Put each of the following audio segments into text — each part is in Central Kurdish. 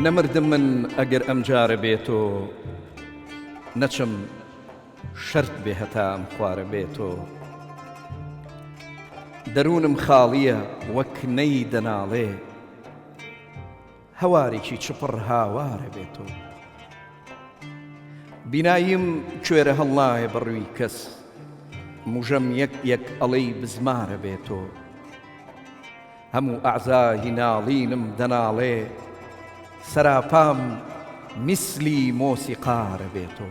نەمردم من ئەگەر ئەم جارە بێتۆ، نەچم شەرت بێ هەتا ئەم خوارە بێتۆ. دەروونم خاڵیە وەک نەی دەناڵێ، هەوارێکی چپڕ هاوارە بێتۆ. بیناییم کوێرە هەڵنایە بڕووی کەس، موژەم یەک یەک ئەڵەی بزمارە بێتۆ. هەموو ئەعزای ناڵینم دەناڵێ، سەراپام میسلی مۆسیقارە بێتۆ.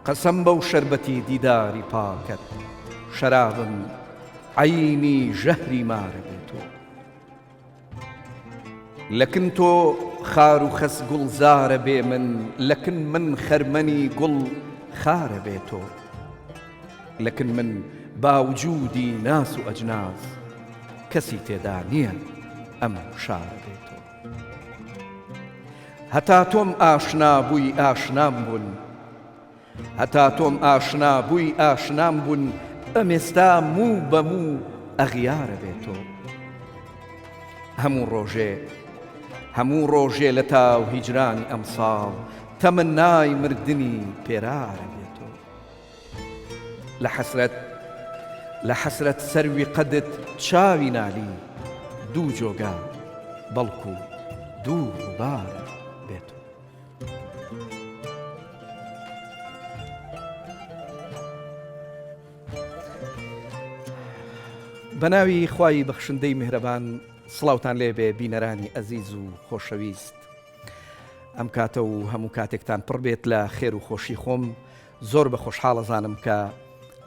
قەسەم بەو شەربەتی دیداری پاکەت، شەرابم عەینی ژەهری مارە بێتۆ. لەکن تۆ خار و خەس گوڵزارە بێ من، لەکن من خەرمەنی گوڵ خارە بێتۆ. لەکن من باوجودی ناس و ئەجناس، کەسی تێدا نییە ئەم شارە بێتۆ. هەتا تۆم ئاشنا بووی ئاشنام بوون، هەتا تۆم ئاشنا بووی ئاشنام بوون، ئەم ئێستا موو بە موو ئەغیارە بێتۆ. هەموو ڕۆژێ لە تاو هیجرانی ئەمساڵ، تەمەنای مردنی پێرارە بێتۆ. لە حەسرەت سەروی قەدت چاوی نالی، دوو جۆگا بەڵکو دوو ڕووبارە بێتۆ. بەناوی خوای بەخشندەی میهرەبان، سڵاوتان لێبێ بینەرانی ئەزیز و خۆشەویست. ئەم کاتە و هەموو کاتێکتان پڕ بێت لە خێر و خۆشی خۆم. زۆر بە خۆشحاڵەزانم کە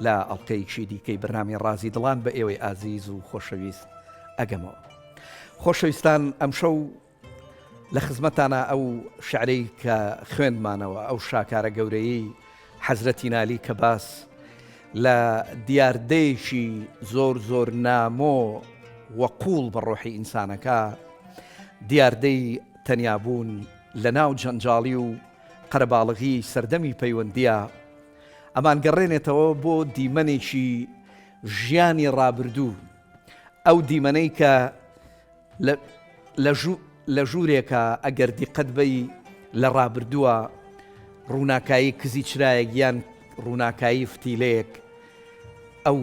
لە ئەڵلقەیەکی دیکەی بەرنامی ڕازی دڵان بە ئێوەی ئازیز و خۆشەویست ئەگەمەوە. خۆشەویستان، ئەمشەو لە خزمەتانە ئەو شعرەی کە خوێندمانەوە، ئەو شاکارە گەورەیی حەزرەتی نالی کە باس لە دیاردەیەکی زۆر نامۆ وەقوڵ بە ڕۆحی ئینسانەکە، دیاردەی تەنیابوون لە ناو جەنجاڵی و قەرەباڵغی سەردەمی پەیوەندیە. ئەمان گەڕێنێتەوە بۆ دیمەنێکی ژیانی ڕابردوو، ئەو دیمەنەی کە لە ژوورێکە ئەگەر دیقەت بەی لە ڕابردووە، ڕووناکایی کزی چرایەک یان ڕووناکایی فتیلەیەک ئەو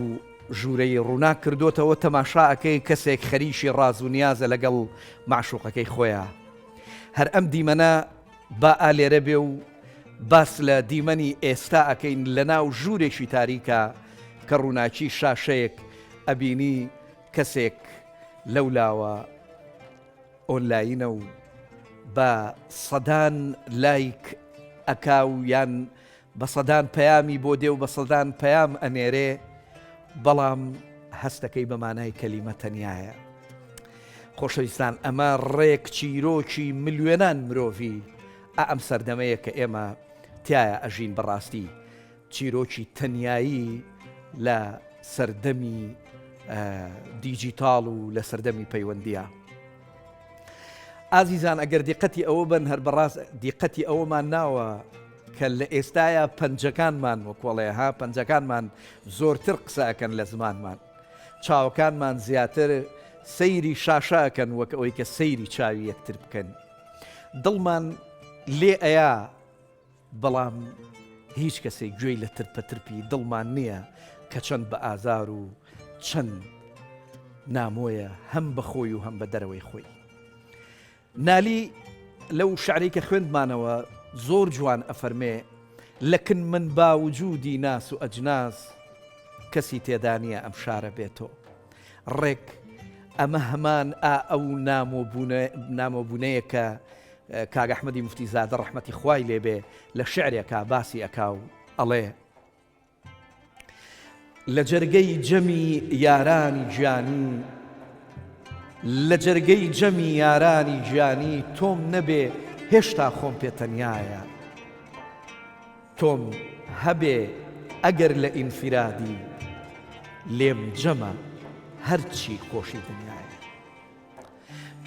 ژوورەی ڕووناک کردوتەوە تەماشاەکەی کەسێک خەریشی ڕاز و نیازە لەگەڵ معشوقەکەی خۆیان. هەر ئەم دیمەنە با ئالێرە بێ و باس لە دیمەنی ئێستا ئەکەین لە ناو ژوورێکی تاریکە کە ڕووناکی شاشەیەک ئەبینی کەسێک لەولاوە ئۆنلاینە و بە سەدان لایک ئەکا و یان بە سەدان پەیامی بۆ دێ و بە سەدان پەیام ئەنێرێ، بەڵام هەستەکەی بەمانای کەلیمە تەنیایە. خۆشەویستان، ئەمە ڕێک چیرۆکی ملیۆنان مرۆڤی ئەم سەردەمەیە کە ئێمە تایە ئەژین بەڕاستی چیرۆکی تەنیایی لە سەردەمی دیجیتاڵ و لە سەردەمی پەیوەندیە. ئازیزان، ئەگەر دیقەتی ئەوە بن، هەر بەڕاست دیقەتی ئەوەمان ناوە کە لە ئێستاە پەنجەکانمان وەکوڵێ ها پەنجەکانمان زۆرتر قسەکەن لە زمانمان، چاوەکانمان زیاتر سەیری شاشاکەن وەک ئەوەی کە سەیری چاوی یەکتر بکەن. دڵمان لێ ئەیە، بەڵام هیچ کەسێک گوێی لە ترپەترپی دڵمان نییە کە چەند بە ئازار و چەند نامۆیە هەم بە خۆی و هەم بە دەرەوەی خۆی. نالی لەو شعرەی کە خوێندمانەوە زۆر جوان ئەفەرمێ، لەکن من باوجودی ناس و ئەجناس، کەسی تێدانیە ئەم شارە بێتۆ. ڕێک ئەمە هەمان ئەو نامۆبوونەیە کە کاگ ئەحمەدی موفتیزادە ڕەحمەتی خوای لێبێ لە شعرێکا باسی ئەکا و ئەڵێ: لە جەرگەی جەمی یارانی گیانی، لە جەرگەی جەمی یارانی گیانی، تۆم نەبێ هێشتا خۆم پێتەنیایە، تۆم هەبێ ئەگەر لە ئینفرادی، لێم جەمە هەرچی خۆشی دنیایە.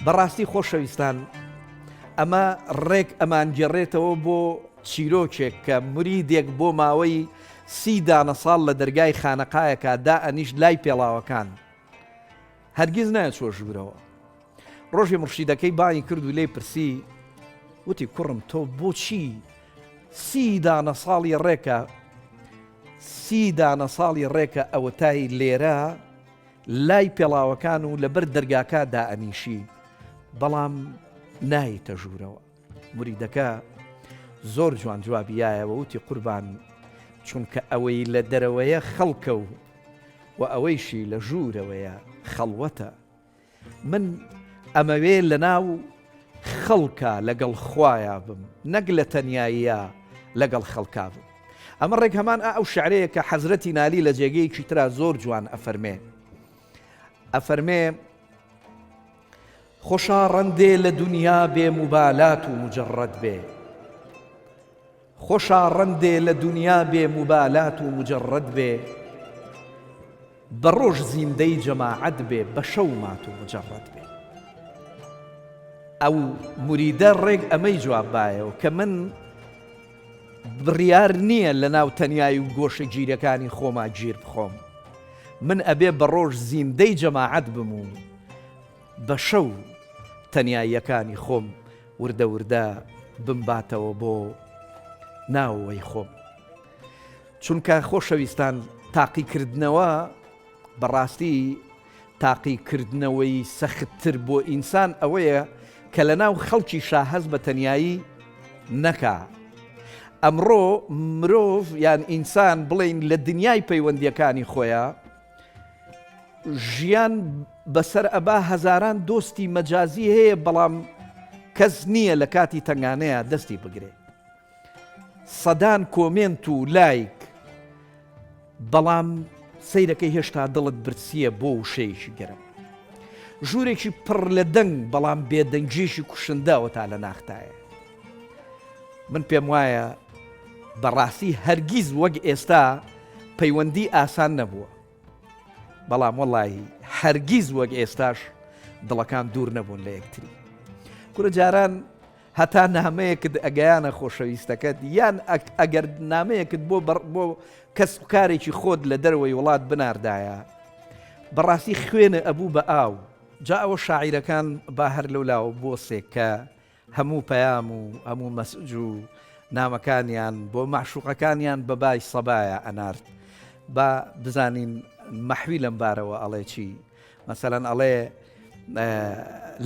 بەڕاستی خۆشەویستان، ئەمە ڕێک ئەمان گێڕێتەوە بۆ چیرۆکێک کە مریدێک بۆ ماوەی 30 ساڵ لە دەرگای خانەقایەکە دائەنیشت لای پێڵاوەکان، هەرگیز نایە چۆ ژوورەوە. ڕۆژێ مرشیدەکەی بانی کرد و لێ پرسی وتی کوڕم تۆ بۆچی 30 دانە ساڵی ڕێکە 30 دانە ساڵی ڕێکە ئەوە تای لێرە لای پێڵاوەکان و لەبەر دەرگاکە دائەنیشی بەڵام نایتە ژوورەوە. مریدەکە زۆر جوان جوابیایەوە وتی قوربان چونکە ئەوەی لە دەرەوەیە خەڵکە و ئەوەیشی لە ژوورەوەیە خەڵوەتە. من ئەمەوێ لە ناو خەڵکە لەگەڵ خوایە بم نەک لە تەنیاییە لەگەڵ خەڵکا بم. ئەمە ڕێک هەمان ئەو شعرەیە کە حەزرەتی نالی لە جێگەیەکی ترا زۆر جوان ئەفەرمێ خۆشا ڕەندێ لە دنیا بێ موبالات و مجەڕەد بێ خۆشا ڕەندێ لە دنیا بێ موبالات و مجەڕەد بێ بە ڕۆژ زیندەی جەماعەت بێ بە شەو مات و مجەڕەد بێ. ئەو موریدە ڕێک ئەمەی جوابایەوە کە من بڕیار نییە لە ناو تەنیایی و گۆشە گیرەکانی خۆما گیر بخۆم. من ئەبێ بە ڕۆژ زیندەی جەماعەت بم و بە شەو تەنیاییەکانی خۆم وردە وردە بمباتەوە بۆ ناوەوەی خۆم. چونکە خۆشەویستان تاقیکردنەوە بەڕاستی تاقیکردنەوەی سەختتر بۆ ئینسان ئەوەیە کە لە ناو خەڵکی شاهەز بە تەنیایی نەکا. ئەمڕۆ مرۆڤ یان ئینسان بڵین لە دنیای پەیوەندیەکانی خۆیە ژیان بەسەر ئەبا هەزاران دۆستی مەجازی هەیە بەڵام کەس نییە لە کاتی تەنگانەیە دەستی بگرێ. سەدان کۆمێنت و لایک بەڵام سەیرەکەی هێشتا دڵت برسیە بۆ وشەیەکی گەرم. ژوورێکی پڕ لە دەنگ بەڵام بێدەنگیشی کوشندەوە تا لە ناختایە. من پێم وایە بەڕاستی هەرگیز وەک ئێستا پەیوەندی ئاسان نەبووە بەڵام وەڵی هەرگیز وەک ئێستاش دڵەکان دوور نەبوون لە یەکتری. کورە جاران هەتا نامەیەکت ئەگەیانە خۆشەویستەکەت یان ئەگەر نامەیەکت بۆ کەس کارێکی خۆت لە دەروەی وڵات بناردایە بەڕاستی خوێنە ئەبوو بە ئاو. جا ئەوە شاعیرەکان با هەر لەولاوە بۆسێک کە هەموو پەیام و هەموو مەسج و نامەکانیان بۆ معشوقەکانیان بەبای سەبایە ئەنارد. با بزانین مەحوی لەم بارەوە ئەڵێ چی مەسەلەن ئەڵێ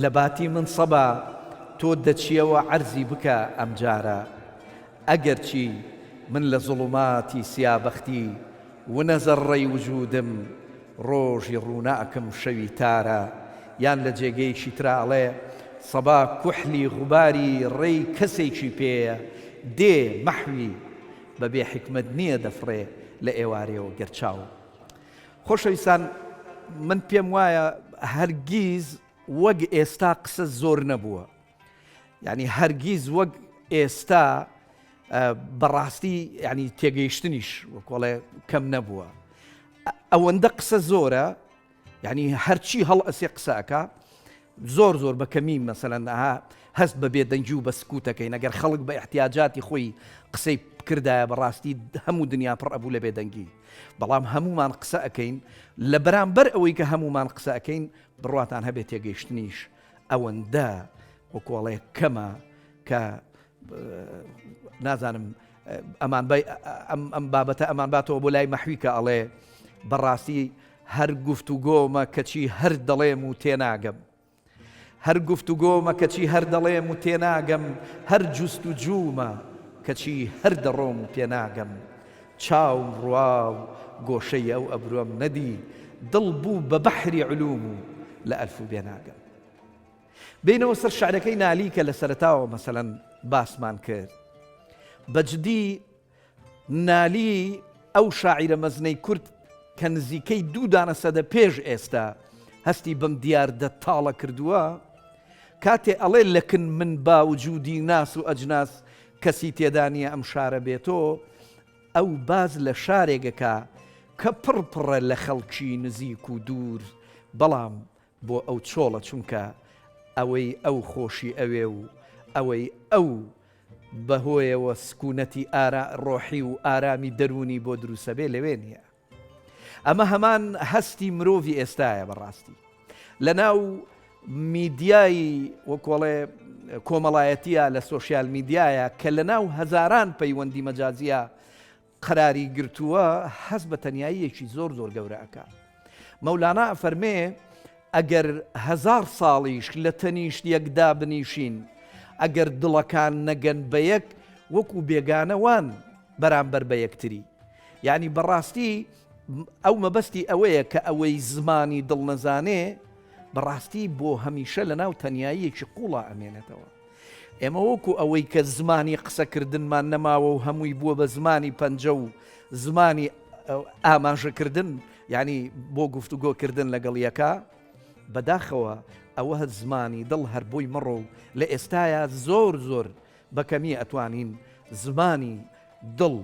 لە باتی من سەبا تۆ دەچیەوە عەرزی بکە ئەم جارە ئەگەر چی من لە زوڵوماتی سیابەختی و نەزەڕڕەی وجودم ڕۆژی ڕووناکەم شەوی تارە. یان لە جێگەیەکی تراڵێ سەبا کوحلی غوباری ڕێی کەسێکی پێیە دێ مەحوی بەبێ حکمت نییە دەفڕێ لە ئێوارەوە گەرچاو. خۆشەویستان من پێم وایە هەرگیز وەک ئێستا قسە زۆر نەبووە. یعنی هەرگیز وەک ئێستا بەڕاستی ینی تێگەیشتنیش وەکۆڵێ کەم نەبووە. ئەوەندە قسە زۆرە یعنی هەرچی هەڵ ئەسێ قسەکە زۆر زۆر بەکەمی مەسەلەن هەست بە بێدەنگی و بە سکوتەکەین. ئەگەر خەڵک بە احتیاجاتی خۆی قسەی کردایە بەڕاستی هەموو دنیا پڕ ئەبوو لە بێدەنگی. بەڵام هەمومان قسە ئەەکەین لە بەرامبەر ئەوەی کە هەمومان قسە ئەەکەین بڕواتان هەبێت تێگەیشتنیش ئەوەندە وەکۆڵێ کەمە کە نازانم ئەم بابەتە ئەمان باتەوە بۆ لای مەحوی کە ئەڵێ بەڕاستی هەر گفتوگۆمە کەچی هەر دەڵێم و تێناگەم هەر گفتوگۆمە کەچی هەر دەڵێم و تێناگەم هەر جوست و جوومە کەچی هەر دەڕۆم و پێناگەم چاوم ڕوا و گۆشەی ئەو ئەبرووەم نەدی دڵ بوو بە بەحری علوم و لە ئەلف و بێناگەم. بینەوە سەر شعرەکەی نالی کە لە سەرەتاوە مەسەلەن باسمان کرد بەجدی نالی ئەو شاعیرە مەزنەی کورد کە نزیکەی 2 دانە سەدە پێش ئێستا هەستی بەم دیاردە تاڵە کردووە کاتێ ئەڵێ لەکن من باوجودی ناس و ئەجناس کەسی تێدانیە ئەم شارە بێتۆ ئەو باز لە شارێکەکە کە پڕپڕە لە خەڵکی نزیک و دوور بەڵام بۆ ئەو چۆڵە چونکە ئەوەی ئەو خۆشی ئەوێ و ئەوەی ئەو بەهۆیەوە سکوونەتی ڕۆحی و ئارامی دەرونی بۆ دروسە بێ لەوێ نییە. ئەمە هەمان هەستی مرۆڤی ئێستایە بەڕاستی لە ناو میدیای وەکوڵێ کۆمەڵایەتیە لە سۆشیال میدیایە کە لە ناو هەزاران پەیوەندی مەجازیە قراری گرتووە هەز بە تەنیاییەکی زۆر زۆر گەورەکە. مەولانا فەرمێ ئەگەر 1000 ساڵیش لە تەنیشت یەکدا بنیشین ئەگەر دڵەکان نەگەن بە یەک وەکو بێگانەوان بەرامبەر بە یەکتری. یعنی بەڕاستی ئەو مەبەستی ئەوەیە کە ئەوەی زمانی دڵ نەزانێ بەڕاستی بۆ هەمیشە لە ناو تەنیاییەکی قوڵە ئەمێنێتەوە. ئێمە وەکو ئەوەی کە زمانی قسەکردنمان نەماوە و هەمووی بووە بە زمانی پەنجە و زمانی ئاماژەکردن یعنی بۆ گفتوگۆکردن لەگەڵ یەکە بەداخەوە ئەوە زمانی دڵ هەر بۆی مەڕۆ و لە ئێستاە زۆر زۆر بەکەمی ئەتوانین زمانی دڵ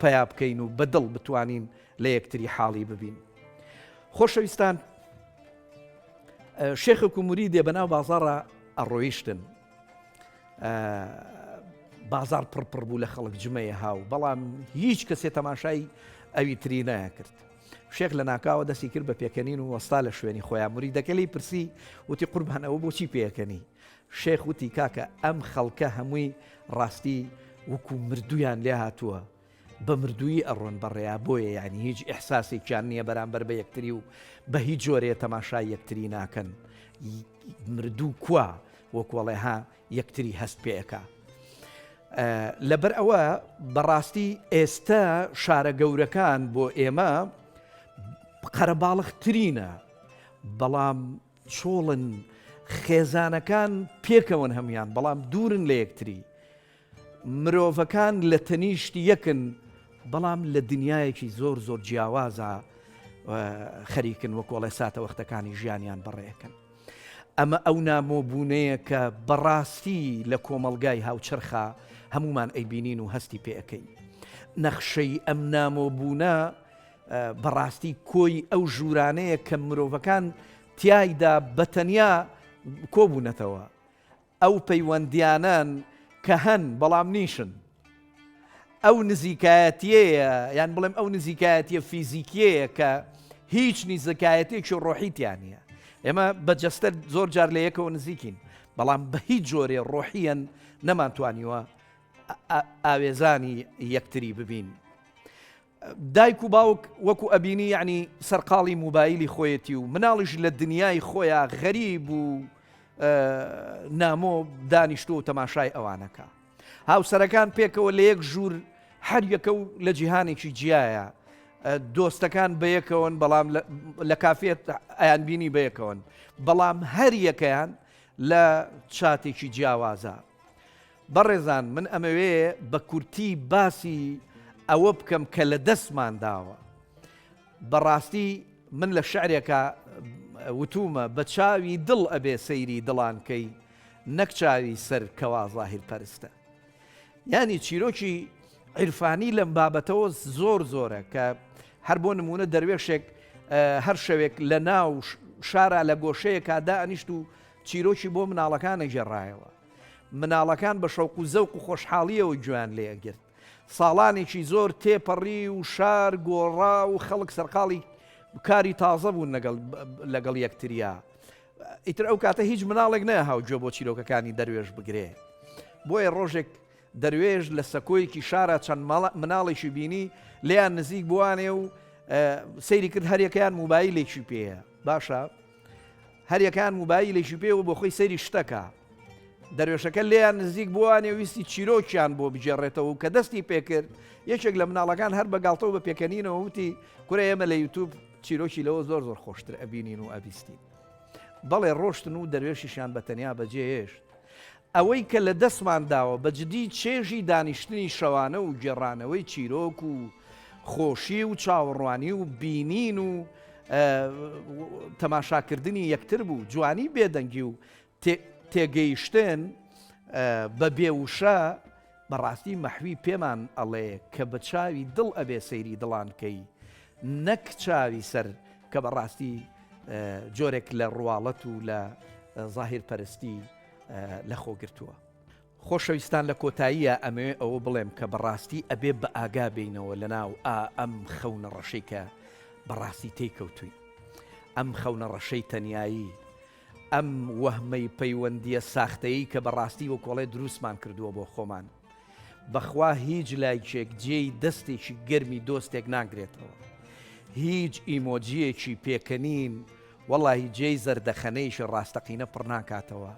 پیا بکەین و بەدڵ بتوانین لە یەکتری حاڵی ببین. خۆشەویستان، شێخێک و موریدێ بەناو بازاڕە ئەڕۆیشتن. بازار پڕپڕ بوو لە خەڵک جمەیە هاو، بەڵام هیچ کەسێ تەماشای ئەوی تری نایە کرد. شێخ لە ناکاوە دەستی کرد بە پێکەنین و وەستا لە شوێنی خۆیان. موریدەکە لی پرسی وتی قوربانەوە بۆچی پێکەنی؟ شێخ وتی کاکە ئەم خەڵکە هەمووی ڕاستی وەکو مردویان لێ هاتووە، بە مردووی ئەڕۆن بەڕێیا، بۆیە یعنی هیچ ئیحساسێکیان نییە بەرامبەر بە یەکتری و بە هیچ جۆرێ تەماشای یەکتری ناکەن. مردوو کووە وەکوڵێ ها یەکتری هەست پێەکە. لەبەر ئەوە بەڕاستی ئێستا شارە گەورەکان بۆ ئێمە قەرەباڵغترینە، بەڵام چۆڵن خێزانەکان پێکەون هەمویان، بەڵام دوورن لە یەکتری. مرۆڤەکان لە تەنیشتی یەکن، بەڵام لە دنیایەکی زۆر زۆر جیاوازە خەریکن وەکوڵێ ساتە وەختەکانی ژیانیان بەڕێەکەن. ئەمە ئەو نامۆبوونەیە کە بەڕاستی لە کۆمەلگای هاوچەرخە هەمومان ئەیبینین و هەستی پێەکەین. نەخشەی ئەم نامۆبوونە بەڕاستی کۆی ئەو ژوورانەیە کە مرۆڤەکان تیایدا بەتەنیا کۆبوونەتەوە. ئەو پەیوەندیانان کە هەن بەڵام نیشن، ئەو نزیکایەتیەیە یان بڵێم ئەو نزیکایەتیە فیزیکیەیە کە هیچ نزیکایەتێکی ڕۆحیتیان نیە. ئێمە بەجەستە زۆر جار لە یەکەوە نزیکین، بەڵام بە هیچ جۆرێ ڕۆحیەن نەمانتوانیوە ئاوێزانی یەکتری ببین. دایک و باوک وەکو ئەبینی یعنی سەرقاڵی موبایلی خۆیەتی و مناڵیش لە دنیای خۆیان غەریب و نامۆ دانیشتۆ و تەماشای ئەوانەکە. هاوسەرەکان پێکەوە لە یەک ژوور هەر یەکە و لە جیهانێکی جیایە، دۆستەکان بەیەکەون، بەڵام لە کافێت ئەیان بینی بەیەکەون، بەڵام هەر یەکەیان لە چاتێکی جیاوازە. بەڕێزان، من ئەمەوێ بە کورتی باسی ئەوە بکەم کە لە دەستمان داوە. بەڕاستی من لە شعرێکە وتومە بە چاوی دڵ ئەبێ سەیری دڵانکەی، نەک چاوی سەر کەوا زاهیر پەرستە. یعنی چیرۆکی عیرفانی لەم بابەتەوە زۆر زۆرە کە هەر بۆ نمونە دەروێشێک هەر شەوێک لە ناو شارە لە گۆشەیەکا دائەنیشت و چیرۆکی بۆ مناڵەکانە گێڕایەوە. مناڵەکان بە شەوق و زەوق و خۆشحاڵیەوە گوێیان لێگرت. ساڵانێکی زۆر تێپەڕی و شار گۆڕا و خەڵک سەرقاڵی کاری تازە بوون لەگەڵ یەکتریا. ئیتر ئەو کاتە هیچ مناڵێک نەهاو گوێ بۆ چیرۆکەکانی دەروێش بگرێ. بۆیە ڕۆژێک دەروێژ لە سەکۆیەکی شارە چەند مناڵێکی بینی لێیان نزیک بوانێ و سەیری کرد هەریەکەیان موبایلێکی پێیە. باشە هەریەکان موبایلێکی پێوە بۆ خۆی سەیری شتەکە. دەروێشەکە لێیان نزیک بوانێ ویستی چیرۆکیان بۆ بجێڕێتەوە و کە دەستی پێکرد یەکێک لە مناڵەکان هەر بەگاڵتەوە بە پێکەنینەوە وتی کورە ئێمە لە یوتیوب چیرۆکی لەوە زۆر زۆر خۆشتر ئەبینین و ئەبیستین. بەڵێ ڕۆشتن و دەروێشیشان بەتەنیا بەجێهێشت. ئەوەی کە لە دەستمان داوە بەجددی چێژی دانیشتنی شەوانە و گێڕانەوەی چیرۆک و خۆشی و چاوەڕوانی و بینین و تەماشاکردنی یەکتر بوو، جوانی بێدەنگی و تێگەیشتن بە بێوشە بەڕاستی مەحوی پێمان ئەڵێ کە بە چاوی دڵ ئەبێ سەیری دڵانکەی، نەک چاوی سەر کە بەڕاستی جۆرێک لە ڕواڵەت و لە زاهیر پەرستی لە خۆگرتووە. خۆشەویستان، لە کۆتاییە ئەمێ ئەوە بڵێم کە بەڕاستی ئەبێ بە ئاگا بینەوە لە ناو ئەم خەونە ڕەشەی کە بەڕاستی تێکەوتووی، ئەم خەونە ڕەشەی تەنیایی، ئەم وەهمەی پەیوەندیە ساختەیی کە بەڕاستی وە کۆڵێ دروستمان کردووە بۆ خۆمان بەخوا هیچ لایکێک جێی دەستێکی گەرمی دۆستێک ناگرێتەوە هیچ ئیمۆجیەکی پێکەنین وەڵی جێی زەردەخەنەیش ڕاستەقینە پڕ ناکاتەوە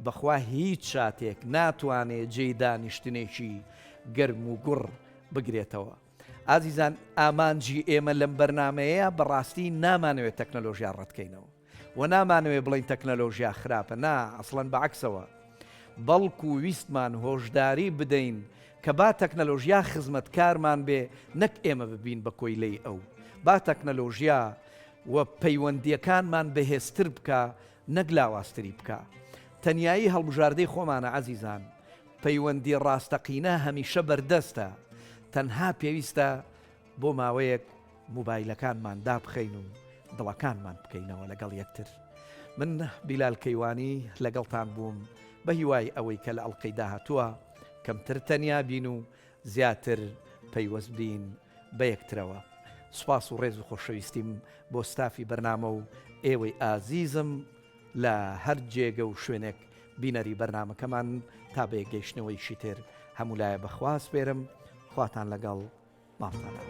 بەخوا هیچ شاتێک ناتوانێت جێی دانیشتنێکی گەرم و گوڕ بگرێتەوە ئازیزان ئامانجی ئێمە لەم بەرنمەیە بەڕاستی نامانەوێت تەکنەلۆژیا ڕەتکەینەوە و نامانەوێت بڵین تەکنەلۆژیا خراپە نا ئەسڵەن بەعکسەوە بەڵکو ویستمان هۆشداری بدەین کە با تەکنەلۆژیا خزمەتکارمان بێ نەک ئێمە ببین بە کۆیلەی ئەو با تەکنەلۆژیا و پەیوەندیەکانمان بەهێزتر بکە نەک لاوااستری بکە تەنایی هەڵبژاردەی خۆمانە عەزیزان پەیوەندی ڕاستەقینە هەمیشە بەردەستە تەنها پێویستە بۆ ماوەیەک موبایلەکانمان دابخەین و دڵەکانمان بکەینەوە لەگەڵ یەکتر من بیلال کەیوانی لەگەڵتان بووم بە هیوای ئەوەی کە لە ئەڵقەی داهاتووە کەمتر تەنیا بین و زیاتر پەیوەست بین بە یەکترەوە سوپاس و ڕێز و خۆشەویستیم بۆ ستافی بەرنامە و ئێوەی ئازیزم لە هەر جێگە و شوێنێک بینەری بەرنامەکەمان تا بێگەیشتنەوەیشی تر هەموو لایە بەخواست بێرم خواتان لەگەڵ ماڵتانە